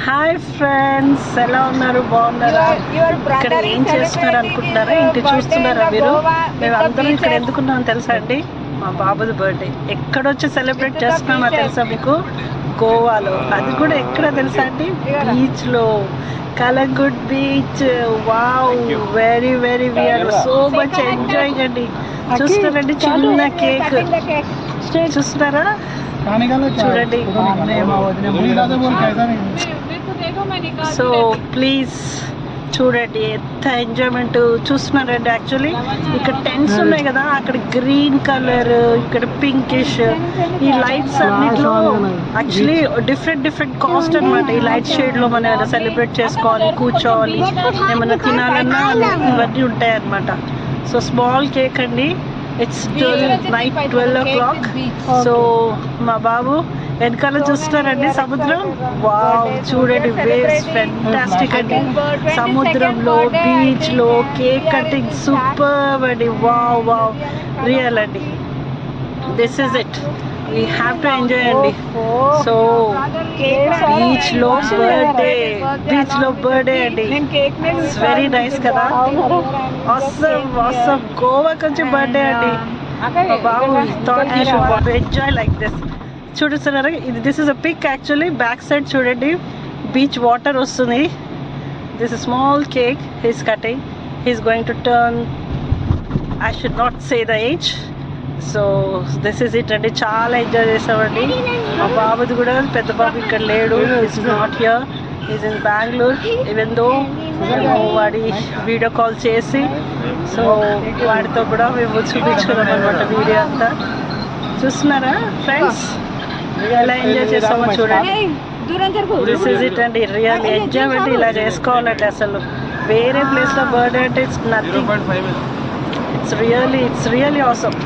Hi friends, ఎలా ఉన్నారు? బాగున్నారా? ఇక్కడ ఏం చేస్తున్నారు అనుకుంటున్నారా? ఇంటి చూస్తున్నారా మీరు? మేము అందరం ఇక్కడ ఎందుకున్నాం తెలుసా అండి? మా బాబుది బర్త్డే. ఎక్కడొచ్చి సెలబ్రేట్ చేస్తున్నామో తెలుసా మీకు? గోవాలో. అది కూడా ఎక్కడ తెలుసా అండి? బీచ్లో, Calangute beach. Wow, very very we are so much enjoying అండి. చూస్తున్నారండి, చిన్న కేక్ చూస్తున్నారా? చూడండి. సో ప్లీజ్ చూడండి, ఎంత ఎంజాయ్మెంట్ చూస్తున్నారండి. యాక్చువల్లీ ఇక్కడ టెంట్స్ ఉన్నాయి కదా, అక్కడ గ్రీన్ కలర్, ఇక్కడ పింకిష్. ఈ లైట్స్ అన్నిట్లో యాక్చువల్లీ డిఫరెంట్ కాస్ట్ అనమాట. ఈ లైట్ షేడ్లో మనం ఏమైనా సెలబ్రేట్ చేసుకోవాలి, కూర్చోవాలి, ఏమైనా తినాలన్నా ఇవన్నీ ఉంటాయి అన్నమాట. సో స్మాల్ కేక్ అండి. It's night 12 o'clock. సో మా బాబు వెనకాల చూస్తున్నారండి సముద్రం. వావ్, చూడండి, వేవ్స్ ఫెంటాస్టిక్ అండి. సముద్రంలో, బీచ్లో కేక్ కటింగ్ సూపర్ అండి. వావ్ వావ్, రియల్ అండి. This is it, we have to enjoy అండి. సో బీచ్లో బర్త్డే అండి. ఇట్స్ వెరీ నైస్ కదా. ఆసమ్ గోవాకి వచ్చి బర్త్డే అండి. బాబు thought you should enjoy like this. చూడుతున్నారా, ఇది this is a pic. Actually back side చూడండి, బీచ్ వాటర్ వస్తుంది. This is small cake he's cutting. He's going to turn, I should not say the age. So this is it అండి. చాలా enjoy చేసామండి. మా బాబుది కూడా, పెద్ద బాబు ఇక్కడ లేడు, is not here, is in Bengaluru. Even though వాడి వీడియో కాల్ చేసి, సో వాడితో కూడా మేము చూపించుకున్నాం అనమాట వీడియో అంతా. చూస్తున్నారా ఫ్రెండ్స్, ఎలా ఎంజాయ్ చేసామో చూడండి. దిస్ ఇస్ ఇట్ అండి. రియల్ ఎంజాయ్మెంట్ ఇలా చేసుకోవాలండి. అసలు వేరే ప్లేస్లో బర్త్డే అంటే it's nothing. It's really awesome,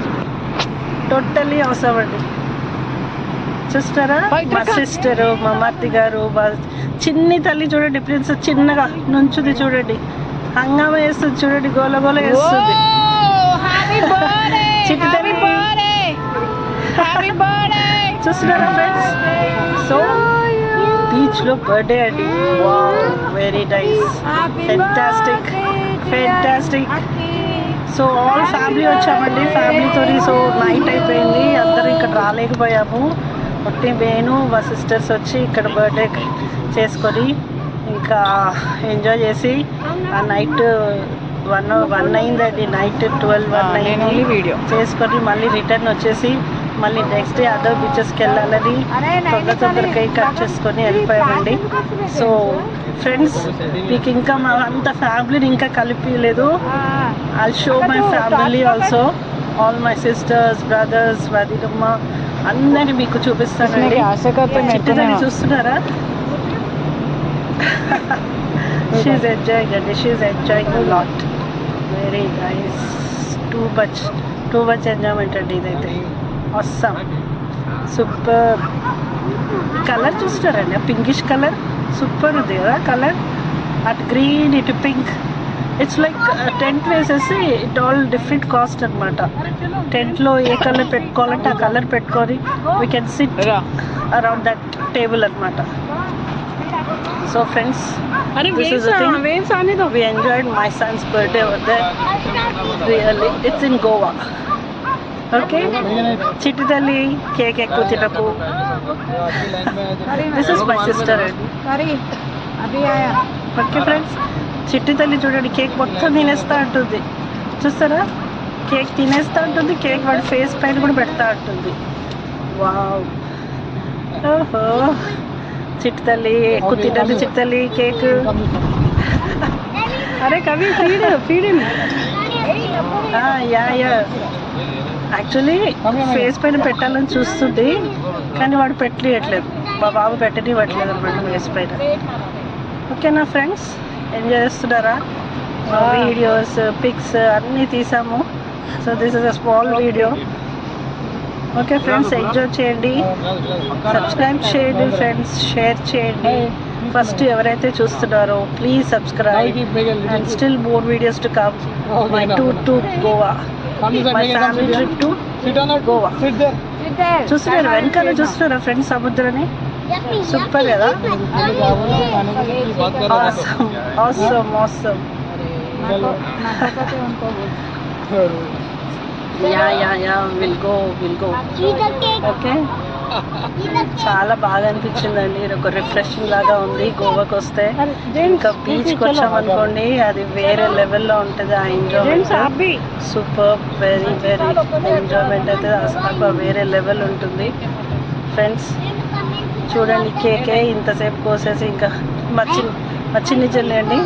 totally awesome అండి. చూస్తారా, మా సిస్టరు, మా మర్ది గారు, మా చిన్ని తల్లి చూడండి, ప్రిన్సెస్ చిన్నగా నుంచుది చూడండి, హంగామా వేస్తుంది చూడండి, గోల వేస్తుంది. చిట్టి తల్లి చూస్తున్నారా ఫ్రెండ్స్? సో బీచ్లో బర్త్డే అండి. Wow, very nice, fantastic. So all family వచ్చామండి, ఫ్యామిలీతో. సో నైట్ అయిపోయింది, అందరూ ఇక్కడ రాలేకపోయాము. ఒకటి నేను, మా సిస్టర్స్ వచ్చి ఇక్కడ బర్త్డే చేసుకొని ఇంకా ఎంజాయ్ చేసి ఆ నైట్ 1 అయిందండి. నైట్ 12-1 అయింది వీడియో చేసుకొని మళ్ళీ రిటర్న్ వచ్చేసి మళ్ళీ నెక్స్ట్ డే అదర్ బీచెస్కి వెళ్ళాలని తొందరగా కట్ చేసుకొని వెళ్ళిపోయామండి. సో ఫ్రెండ్స్, మీకు ఇంకా మా అంత ఫ్యామిలీని ఇంకా కలిపిలేదు. I'll show my family also, all my sisters, brothers, వదినమ్మ అందరినీ మీకు చూపిస్తానండి. చిట్టుదని చూస్తున్నారా? షీఈ్ ఎంజాయింగ్ అండి, she's enjoying lot. Very nice, too much enjoyment అండి ఇదైతే. Awesome, super. కలర్ చూస్తారండి, ఆ పింకిష్ కలర్ సూపర్ ఉంది కదా కలర్. అటు గ్రీన్, ఇటు పింక్. ఇట్స్ లైక్ టెంట్ వేసేసి ఇట్ ఆల్ డిఫరెంట్ కాస్ట్ అనమాట. టెంట్లో ఏ కలర్ పెట్టుకోవాలంటే ఆ కలర్ పెట్టుకొని we can sit around that table అనమాట. So friends, this is the thing. We enjoyed my son's birthday over there. Really, it's in Goa. Okay, చిట్టి తల్లి కేక్ ఎక్కువ తినకు. దిస్ ఇస్ మై సిస్టర్ అండి. Okay friends, చిట్టి తల్లి చూడండి, cake మొత్తం తినేస్తూ ఉంటుంది. చూస్తారా, కేక్ తినేస్తూ ఉంటుంది, కేక్ వాడి ఫేస్ పైన కూడా పెడతా ఉంటుంది. వావ్, ఓహో, చిట్టి తల్లి ఎక్కువ తింటుంది. చిట్టి తల్లి కేక్. అరే కవి, ఫీడ్ యా యాక్చువల్లీ ఫేస్ పైన పెట్టాలని చూస్తుంది, కానీ వాడు పెట్టలేయట్లేదు. మా బాబు పెట్టనివ్వట్లేదు అనమాట ఫేస్ పైన. ఓకేనా ఫ్రెండ్స్, ఎంజాయ్ చేస్తున్నారా? వీడియోస్, పిక్స్ అన్నీ తీసాము. So this is a small video. Okay friends, enjoy చేయండి, సబ్స్క్రైబ్ చేయండి ఫ్రెండ్స్, షేర్ చేయండి. ఫస్ట్ ఎవరైతే చూస్తున్నారో please subscribe, and still more videos to come. My tour to Goa, my family trip to Goa. చూస్తున్నారా వెనకాల? చూస్తున్నారా ఫ్రెండ్స్ సముద్రాన్ని? సూపర్ కదా. Awesome awesome. Yeah will go okay. చాలా బాగా అనిపించిందండి. ఇది ఒక రిఫ్రెషింగ్ లాగా ఉంది. గోవాకి వస్తే ఇంకా బీచ్కి వచ్చామనుకోండి, అది వేరే లెవెల్లో ఉంటుంది. ఆ enjoyment super, very very enjoyment అయితే అసలు వేరే లెవెల్ ఉంటుంది ఫ్రెండ్స్. చూడండి, కేకే ఇంతసేపు కోసేసి ఇంకా మా చిన్ని చెల్లి అండి.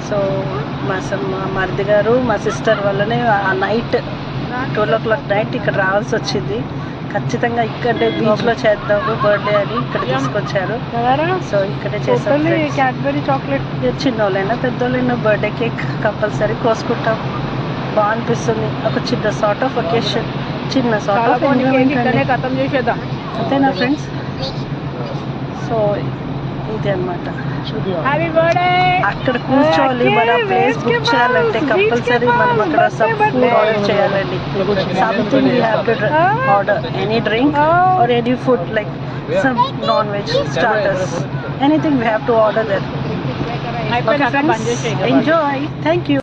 సో మా మరిది గారు మా సిస్టర్ వల్లనే ఆ నైట్ 12 o'clock నైట్ ఇక్కడ రావాల్సి వచ్చింది. ఖచ్చితంగా ఇక్కడే బీచ్లో చేద్దాము బర్త్డే అని ఇక్కడ తీసుకొచ్చారు. సో ఇక్కడే చేస్తాం. క్యాడ్బరీ చాక్లెట్ చిన్నోళ్ళైనా పెద్దోళ్ళైనా బర్త్డే కేక్ కంపల్సరీ కోసుకుంటాం. బాగా అనిపిస్తుంది. ఒక చిన్న సార్ట్ ఆఫ్ ఒకేషన్, చిన్న సార్ట్ ఆఫ్ ఎంజాయ్మెంట్ అంతేనా ఫ్రెండ్స్. సో ఇది అనమాట. అక్కడ కూర్చోవాలి. మన ప్లేస్ బుక్ చేయాలంటే కంపల్సరీ మనం అక్కడ సమ్ ఫుడ్ ఆర్డర్ చేయాలండి. Something we have to order any drink or any food like some non veg starters, anything we have to order that. Enjoy. Thank you.